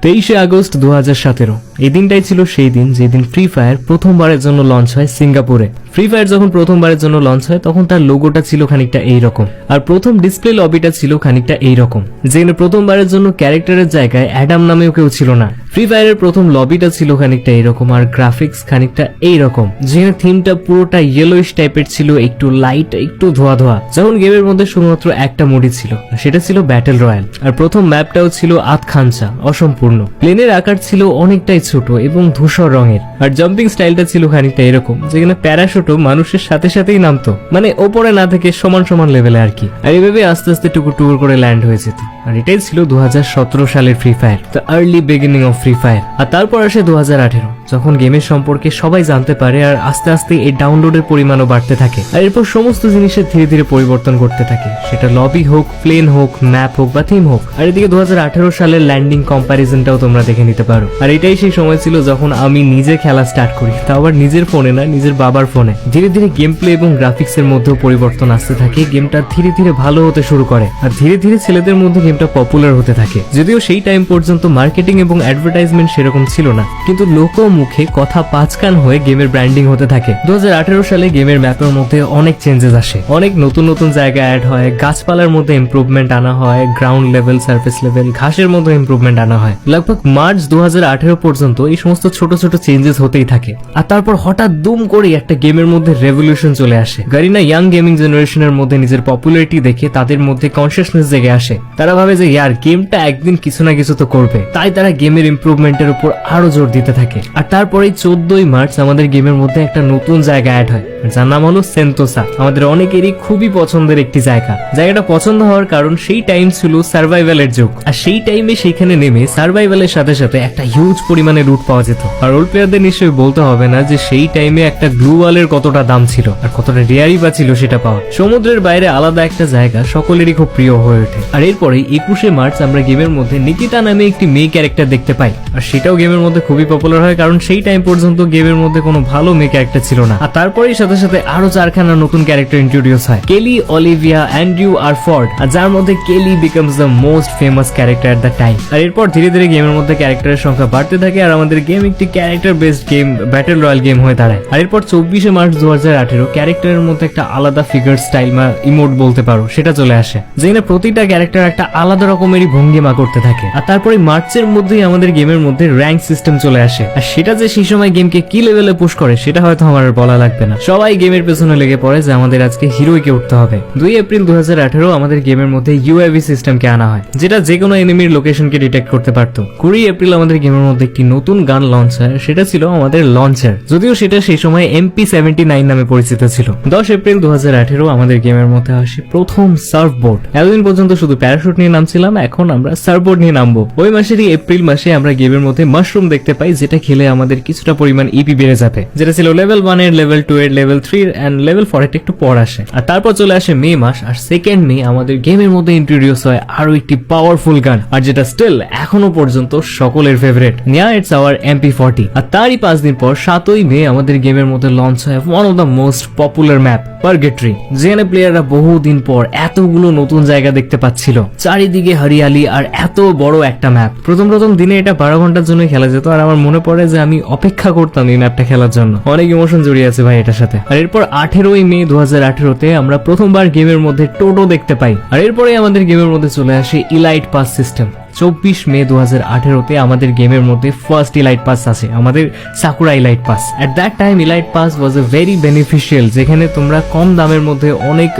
23 August 2017 এই দিনটাই ছিল সেই দিন যেদিন ফ্রি ফায়ার প্রথমবারের জন্য লঞ্চ হয় সিঙ্গাপুরে। ফ্রি ফায়ার যখন প্রথমবারের জন্য লঞ্চ হয় তখন তার লোগোটা ছিল খানিকটা এইরকম, আর প্রথম ডিসপ্লে লবিটা ছিল খানিকটা এইরকম, যেখানে প্রথমবারের জন্য ক্যারেক্টারের জায়গায় অ্যাডাম নামেও কেউ ছিল না। ফ্রি ফায়ারের প্রথম লবিটা ছিল খানিকটা এইরকম, আর গ্রাফিক্স খানিকটা এইরকম, যেখানে থিমটা পুরোটা ইয়েলোইশ টাইপের ছিল, একটু লাইট একটু ধোয়া ধোয়া। যখন গেমের মধ্যে শুধুমাত্র একটা মোডই ছিল, সেটা ছিল ব্যাটেল রয়্যাল, আর প্রথম ম্যাপটাও ছিল আধখাঞ্চা, অসম্পূর্ণ। প্লেনের আকার ছিল অনেকটাই ছোট এবং ধূসর রঙের, আর জাম্পিং স্টাইলটা ছিল খানিকটা এরকম, যেখানে প্যারাশুটও মানুষের সাথে সাথেই নামতো, মানে ওপরে না থেকে সমান সমান লেভেলে আর কি। আর এইভাবে আস্তে আস্তে টুকুর টুকুর করে ল্যান্ড হয়ে যেত। আর এটাই ছিল 2017 সালের free fire, the early beginning of free fire. আর তারপর আসে 2018, যখন গেমের সম্পর্কে সবাই জানতে পারে, আর আস্তে আস্তে এই ডাউনলোডের পরিমাণও বাড়তে থাকে, আর এরপর সমস্ত জিনিসের ধীরে ধীরে পরিবর্তন করতে থাকে, সেটা লবি হোক, প্লেন হোক, ম্যাপ হোক বা থিম হোক। আর এদিকে 2018 সালের ল্যান্ডিং কম্প্যারিজনটাও তোমরা দেখে নিতে পারো। আর এটাই সেই সময় ছিল যখন আমি নিজে খেলা স্টার্ট করি, তাও আবার নিজের ফোনে না, নিজের বাবার ফোনে। ধীরে ধীরে গেম প্লে এবং গ্রাফিক্স এর মধ্যেও পরিবর্তন আসতে থাকে, গেমটা ধীরে ধীরে ভালো হতে শুরু করে, আর ধীরে ধীরে ছেলেদের মধ্যে গেমটা পপুলার হতে থাকে। যদিও সেই টাইম পর্যন্ত মার্কেটিং এবং অ্যাডভার্টাইজমেন্ট সেরকম ছিল না, কিন্তু লোক মুখে কথা পাঁচকান হয়ে গেমের ব্র্যান্ডিং হতে থাকে। 2018 সালে গেমের ম্যাপের মধ্যে অনেক চেঞ্জেস আসে, অনেক নতুন নতুন জায়গা অ্যাড হয়, গাছপালার মধ্যে ইমপ্রুভমেন্ট আনা হয়, গ্রাউন্ড লেভেল, সার্ফেস লেভেল, ঘাসের মধ্যে ইমপ্রুভমেন্ট আনা হয়। লগভগ মার্চ 2018 পর্যন্ত এই সমস্ত ছোট ছোট চেঞ্জেস হতেই থাকে। আর তারপর হঠাৎ দুম করে একটা গেমের মধ্যে রেভলিউশন চলে আসে। গারিনা ইয়াং গেমিং জেনারেশনের মধ্যে নিজের পপুলারিটি দেখে তাদের মধ্যে কনসিয়াসনেস জেগে আসে। তারা ভাবে যে ইয়ার গেমটা একদিন কিছু না কিছু তো করবে, তাই তারা গেমের ইমপ্রুভমেন্টের উপর আরো জোর দিতে থাকে। আর তারপরে 14 মার্চ আমাদের গেমের মধ্যে একটা নতুন জায়গা অ্যাড হয়, যার নাম হলো সেন্তোসা। আমাদের অনেকেরই খুবই পছন্দের একটি জায়গা। জায়গাটা পছন্দ হওয়ার কারণ সেই টাইম ছিল সার্ভাইভালের যুগ, আর সেই টাইমে সেইখানে নেমে সার্ভাইভালের সাথে সাথে একটা হিউজ পরিমাণে লুট পাওয়া যেত। আর রোল প্লেয়ারদের নিশ্চয়ই বলতে হবে না যে সেই টাইমে একটা গ্লুওয়ালের কতটা দাম ছিল, আর কতটা রেয়ারই বা ছিল সেটা পাওয়া। সমুদ্রের বাইরে আলাদা একটা জায়গা সকলেরই খুব প্রিয় হয়ে ওঠে। আর এরপরে 21 মার্চ আমরা গেমের মধ্যে নিকিতা নামে একটি মেয়ে ক্যারেক্টার দেখতে পাই, আর সেটাও গেমের মধ্যে খুবই পপুলার হয়, কারণ সেই টাইম পর্যন্ত গেমের মধ্যে কোনো ভালো মেয়ে ক্যারেক্টার ছিল না। আর তারপরেই সাথে সাথে আরো 4খানা নতুন ক্যারেক্টার ইন্ট্রোডিউস হয়, কেলি, অলিভিয়া, অ্যান্ড্রিউ আর ফর্ড, আর যার মধ্যে Kelly becomes the most famous character at the time. আর এরপর ধীরে ধীরে গেমের মধ্যে ক্যারেক্টারের সংখ্যা বাড়তে থাকে, আর আমাদের গেম একটি character based game, battle royal game হয়ে দাঁড়ায়। আর এরপর 24 মার্চ 2018 ক্যারেক্টারের মধ্যে একটা আলাদা ফিগার স্টাইল বা ইমোট বলতে পারো সেটা চলে আসে, যেখানে প্রতিটা ক্যারেক্টার একটা আলাদা রকমেরই ভঙ্গিমা করতে থাকে। আর তারপরে মার্চের মধ্যেই আমাদের গেমের মধ্যে র্যাঙ্ক সিস্টেম চলে আসে, আর সেটা যে সেই সময় গেমকে কি লেভেলে পুশ করে সেটা হয়তো আমার বলা লাগবে না। সবাই গেমের পেছনে লেগে পড়ে যে আমাদের আজকে হিরোইকে উঠতে হবে। 2 এপ্রিল 2018 আমাদের গেমের মধ্যে ইউএভি সিস্টেমকে আনা হয়, যেটা যে কোনো এনিমির লোকেশনকে ডিটেক্ট করতে পারতো। 20 এপ্রিল আমাদের গেমের মধ্যে একটি নতুন গান লঞ্চ হয়, সেটা ছিল আমাদের লঞ্চার, যদিও সেটা সেই সময় MP79 নামে পরিচিত ছিল। 10 এপ্রিল 2018 আমাদের গেমের মধ্যে আসে প্রথম সার্ফবোর্ড। এতদিন পর্যন্ত শুধু প্যারাশুট নিয়ে নামছিলাম, এখন আমরা সার্ফবোর্ড নিয়ে নামবো। ওই মাসেরই এপ্রিল মাসে আমরা গেমের মধ্যে মাশরুম দেখতে পাই, যেটা খেলে আমাদের কিছুটা পরিমাণ ইপি বেড়ে যাবে, যেটা ছিল লেভেল 1 এর, লেভেল 2 এর, লেভেল 3 এন্ড লেভেল 4 এর একটু পর আসে। আর তারপর চলে আসে মে মাস, আর 2 মে আমাদের গেমের মধ্যে ইন্ট্রোডিউস হয় আরো একটি পাওয়ারফুল গান, আর যেটা স্টিল এখনো পর্যন্ত সকলের ফেভারিট, নিয়া ইটস আওয়ার MP40। আর তারই 5 দিন পর 7 মে আমাদের গেমের মধ্যে লঞ্চ হয় one of the most popular map, purgatory, যেখানে প্লেয়াররা বহুদিন পর এতগুলো নতুন জায়গা দেখতে পাচ্ছিল, চারিদিকে হরিয়ালি আর এত বড় একটা ম্যাপ। প্রথম দিনে এটা 12 ঘন্টার জন্য খেলা যেত, আর আমার মনে পড়ে যে আমি অপেক্ষা করতাম এই ম্যাপটা খেলার জন্য। অনেক ইমোশন জড়িয়ে আছে ভাই এটার সাথে। আর এরপর 18 মে 2018 আমরা প্রথমবার গেমের মধ্যে টোটো দেখতে পাই, আর এরপরে আমাদের গেমের মধ্যে চলে আসে ইলাইট পাস সিস্টেম। 24 মে 2018 আমাদের গেমের মধ্যে ফার্স্ট ইলাইট পাস আছে, আমাদের sakura elite pass. At that time elite pass was a very beneficial, যেখানে তোমরা কম দামের মধ্যে অনেক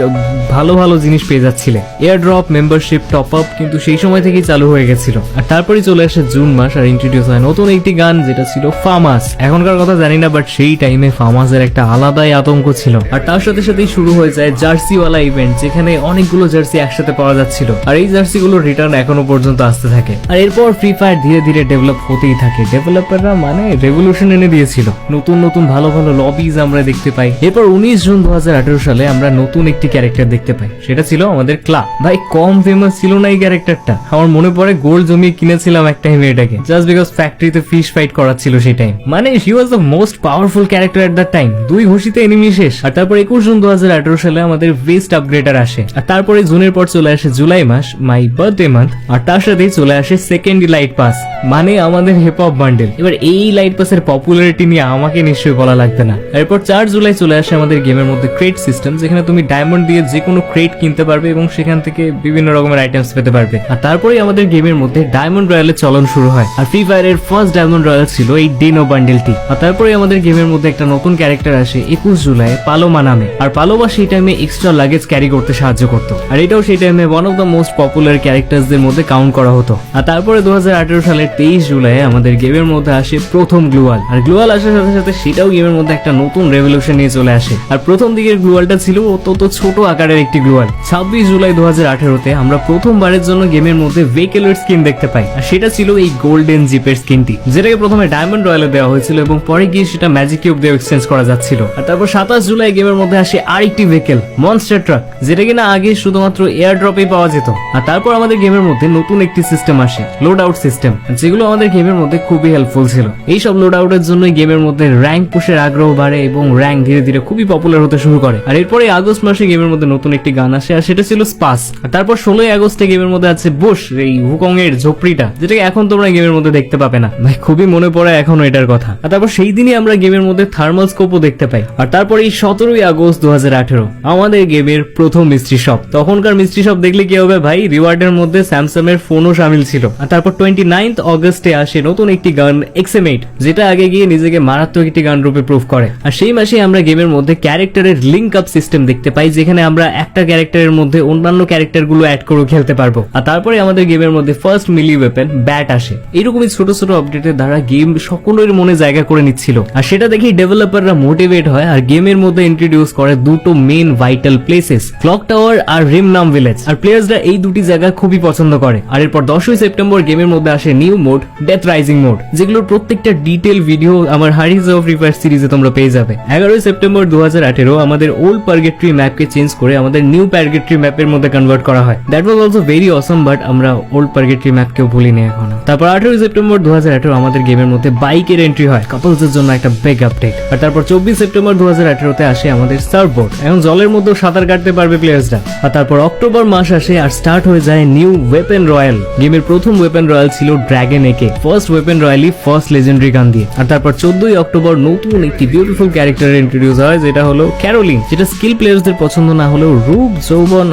ভালো ভালো জিনিস পেয়ে যাচ্ছিলে। Air drop, membership, top up কিন্তু সেই সময় থেকেই চালু হয়ে গেছিল। আর তারপরে চলে আসে জুন মাস, আর ইন্ট্রোডিউস হয় নতুন একটি গান, যেটা ছিল ফামাস। এখনকার কথা জানি না, বাট সেই টাইমে ফামাসের একটা আলাদাই আতঙ্ক ছিল। আর তার সাথে সাথেই শুরু হয়ে যায় জার্সিওয়ালা ইভেন্ট, যেখানে অনেকগুলো জার্সি একসাথে পাওয়া যাচ্ছিল, আর এই জার্সিগুলোর রিটার্ন এখনো পর্যন্ত আসতে থাকে। আর এরপর ফ্রি ফায়ার ধীরে ধীরে ডেভেলপ হতেই থাকে। ডেভেলপাররা মানে রেভলিউশন এনে দিয়েছিল, নতুন নতুন ভালো ভালো লবিজ আমরা দেখতে পাই। এরপর 19 জুন 2018 সালে আমরা নতুন একটি ক্যারেক্টার দেখতে পাই, সেটা ছিল আমাদের ক্লা। ভাই কম ফেমাস ছিল না এই ক্যারেক্টারটা, আমার মনে পড়ে গোল্ড জমিয়ে কিনেছিলাম এক টাইমে এটাকে, জাস্ট বিকজ ফ্যাক্টরিতে ফিশ ফাইট করাচ্ছিল সেই টাইম। মানে he was the most powerful character at the time. 2 ঘুষিতে এনিমি শেষ। আর তারপর 21 জুন 2018 সালে আমাদের ভেস্ট আপগ্রেডার আসে, আর তারপরে জুনের পর চলে আসে জুলাই মাস, মাই বার্থডে মান্থ, আর তার সাথেই চলে আসে সেকেন্ড ইলাইট পাস, মানে আমাদের হিপ হপ বান্ডেল। এবার এই ইলাইট পাসের পপুলারিটি নিয়ে আমাকে নিশ্চয়ই বলা লাগবে না। এরপর 4 জুলাই চলে আসে আমাদের গেমের মধ্যে ক্রেট সিস্টেম, যেখানে তুমি ডায়মন্ড দিয়ে যে কোনো ক্রেট কিনতে পারবে এবং সেখান থেকে বিভিন্ন রকমের আইটেমস পেতে পারবে। আর তারপরেই আমাদের গেমের মধ্যে ডায়মন্ড রয়্যালের চলন শুরু হয়। আর ফ্রি ফায়ারের ফার্স্ট ডায়মন্ড রয়্যাল ছিল এই ডিনো বান্ডেলটি। আর তারপরে আমাদের গেমের মধ্যে একটা নতুন ক্যারেক্টার আসে 21 জুলাই, পালোমা নামে। আর পালোমা সেই টাইমে এক্সট্রা লাগেজ ক্যারি করতে সাহায্য করতো, আর এটাও সেই টাইমে one of the most popular ক্যারেক্টারদের মধ্যে কাউন্ট করা হতো। আর তারপরে 2018 সালের 23 জুলাই আমাদের গেমের মধ্যে আসে প্রথম গ্লুয়াল। আর গ্লুয়াল আসার সাথে সাথে সেটাও গেমের মধ্যে একটা নতুন রেভলিউশন নিয়ে চলে আসে। আর প্রথম দিকের গ্লুয়ালটা ছিল অত্যন্ত ছোট আকারের একটি গ্লুয়াল। 26 জুলাই 2018-তে আমরা প্রথমবারের জন্য গেমের মধ্যে ভেহিকেলের স্কিন দেখতে পাই, আর সেটা ছিল এই গোল্ডেন জিপের স্কিনটি, যেটাকে প্রথমে ডায়মন্ড রয়্যালে দেওয়া হয়েছিল এবং পরে গিয়ে সেটা ম্যাজিক কিউব দিয়ে এক্সচেঞ্জ করা যাচ্ছিল। আর তারপর 27 জুলাই গেমের মধ্যে আসে আরেকটি ভেহিকেল মনস্টার ট্রাক, যেটা কিনা আগে শুধুমাত্র এয়ার ড্রপে পাওয়া যেত। আর তারপর আমাদের গেমের মধ্যে নতুন একটি সিস্টেম আসে, লোড আউট সিস্টেম, যেগুলো আমাদের গেমের মধ্যে খুবই হেল্পফুল ছিল। এই সব লোড আউটের জন্যই গেমের মধ্যে র্যাঙ্ক পুশের আগ্রহ বাড়ে এবং র্যাঙ্ক ধীরে ধীরে খুবই পপুলার হতে শুরু করে। আর এরপরে আগস্ট মাসে গেমের মধ্যে নতুন একটি গান আসে, আর সেটা ছিল স্পাস। আর তারপর 16 আগস্টে গেমের মধ্যে আছে বুশ, এই হুকং এর ঝোপড়িটা, যেটাকে এখন তোমরা গেমের মধ্যে দেখতে পাবে না ভাই, খুবই মনে পড়ে এখনো এটার কথা। আর তারপর সেই দিনই আমরা গেমের মধ্যে থার্মাল স্কোপও দেখতে পাই। আর তারপর এই 17 আগস্ট 2018 আমাদের গেমের প্রথম মিস্ট্রি শপ। তখনকার মিস্ট্রি শপ দেখলে কি হবে ভাই, রিওয়ার্ডের মধ্যে স্যামসাং এর ফোনও শামিল ছিল। আর তারপর 29 আগস্টে আসে নতুন একটি গান XM8, যেটা আগে গিয়ে নিজেকে মারাত্মক একটি গান রূপে প্রুভ করে। আর সেই মাসে আমরা গেমের মধ্যে ক্যারেক্টারের লিঙ্ক আপ সিস্টেম দেখতে পাই, যেখানে আমরা একটা ক্যারেক্টারের মধ্যে অন্যান্য ক্যারেক্টার গুলো অ্যাড করে খেলতে পারবো। আর তারপরে আমাদের গেমের মধ্যে ফার্স্ট মিলি ওয়েপন ব্যাট আসে। এরকমই ছোট ছোট আপডেটের দ্বারা গেম সকলের মনে জায়গা করে নিচ্ছিল, আর সেটা দেখেই ডেভেলপাররা মোটিভেট হয় আর গেমের মধ্যে ইন্ট্রোডিউস করে দুটো main vital places, clock tower আর রিমনাম ভিলেজ। আর প্লেয়ার্সরা এই দুটি জায়গা খুবই পছন্দ করে। আর এরপর 10ই সেপ্টেম্বর গেমের মধ্যে আসে new mode death rising mode, যেগুলোর প্রত্যেকটা ডিটেল ভিডিও আমার হারিজ অফ ফ্রি ফায়ার সিরিজে তোমরা পেয়ে যাবে। 11ই সেপ্টেম্বর 2018 আমাদের ওল্ড পার্গেট্রি ম্যাপকে চেঞ্জ করে আমাদের নিউ পার্গেট্রি ম্যাপের মধ্যে কনভার্ট করা হয়। That was also very Assam, but আমরা ওল্ড পার্গেট্রি ম্যাপকেও ভুলিনি এখনো। তারপর 18ই সেপ্টেম্বর 2018 আমাদের গেমের মধ্যে বাইকের এন্ট্রি হয়, কাপলসদের জন্য একটা বিগ আপডেট। আর তারপর 24 সেপ্টেম্বর 2018-তে আসে আমাদের সার্ফবোর্ড, এখন জলের মধ্যে সাঁতার কাটতে পারবে প্লেয়ার্সরা। আর তারপর অক্টোবর মাস আসে আর স্টার্ট হয়ে যায় নিউ ওয়েপন রয়্যাল। গেমের প্রথম ওয়েপন রয়্যাল ছিল ড্রাগন একে, ফার্স্ট ওয়েপন রয়্যালি ফার্স্ট লেজেন্ডারি গান দিয়ে। আর তারপর 14ই অক্টোবর নতুন একটি বিউটিফুল ক্যারেক্টার ইন্ট্রোডিউস হয়, যেটা হলো ক্যারোলিন, যেটা স্কিল প্লেয়ার্সদের পছন্দ না হলেও রূপ যৌবন।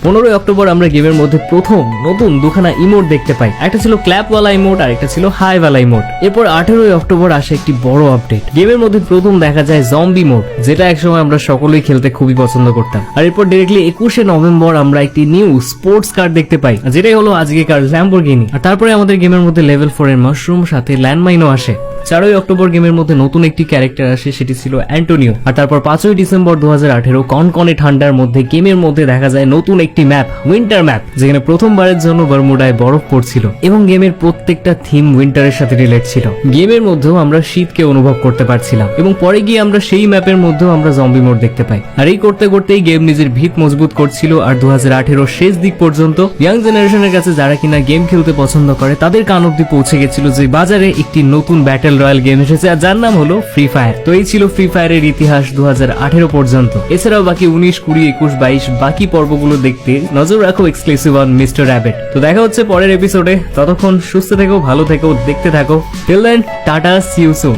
15ই অক্টোবর আমরা গেমের মধ্যে প্রথম নতুন দুখানা ইমোট দেখতে পাই, একটা ছিল ক্ল্যাপওয়ালা ইমোট আর একটা ছিল হাইওয়ালা ইমোট। এরপর 18ই অক্টোবর আসে একটি বড় আপডেট, গেমের মধ্যে প্রথম দেখা যায় জম্বি মোড, যেটা একসময় আমরা সকলেই খেলতে খুবই পছন্দ করতাম। আর এরপর ডিরেক্টলি 21শে নভেম্বর আমরা একটি নিউ স্পোর্টস কার দেখতে পাই, যেটাই হলো আজকেকার ল্যাম্বরগিনি। আর তারপরে আমাদের গেমের মধ্যে লেভেল 4 এর মাশরুম সাথে ল্যান্ডমাইনও আসে। 4ই অক্টোবর গেমের মধ্যে নতুন একটি ক্যারেক্টার আসে, সেটি ছিল অ্যান্টোনিও। আর তারপর 5ই ডিসেম্বর 2018 কনকনে ঠান্ডার মধ্যে গেমের মধ্যে দেখা যায় নতুন একটি ম্যাপ, উইন্টার ম্যাপ, যেখানে প্রথমবারের জন্য বারমুডায় বরফ পড়ছিল এবং গেমের প্রত্যেকটা থিম উইন্টারের সাথে রিলেট ছিল। গেমের মধ্যেও আমরা শীতকে অনুভব করতে পারছিলাম এবং পরে গিয়ে আমরা সেই ম্যাপের মধ্যেও আমরা জম্বি মোড দেখতে পাই। আর এই করতে করতেই গেম নিজের ভিত মজবুত করছিল। আর 2018 শেষ দিক পর্যন্ত ইয়াং জেনারেশনের কাছে যারা কিনা গেম খেলতে পছন্দ করে তাদের কান অব্দি পৌঁছে গেছিল যে বাজারে একটি নতুন ব্যাটল রয়্যাল গেম এসেছে, আর যার নাম হলো ফ্রি ফায়ার। তো এই ছিল ফ্রি ফায়ারের ইতিহাস 2018 পর্যন্ত। এছাড়াও বাকি 19, 20, 21, 22 বাকি পর্বগুলো দেখতে নজর রাখো এক্সক্লুসিভ অন মিস্টার র‍্যাবিট। তো দেখা হচ্ছে পরের এপিসোডে, ততক্ষণ সুস্থ থেকো, ভালো থেকো, দেখতে থাকো। Till then tata, see you soon.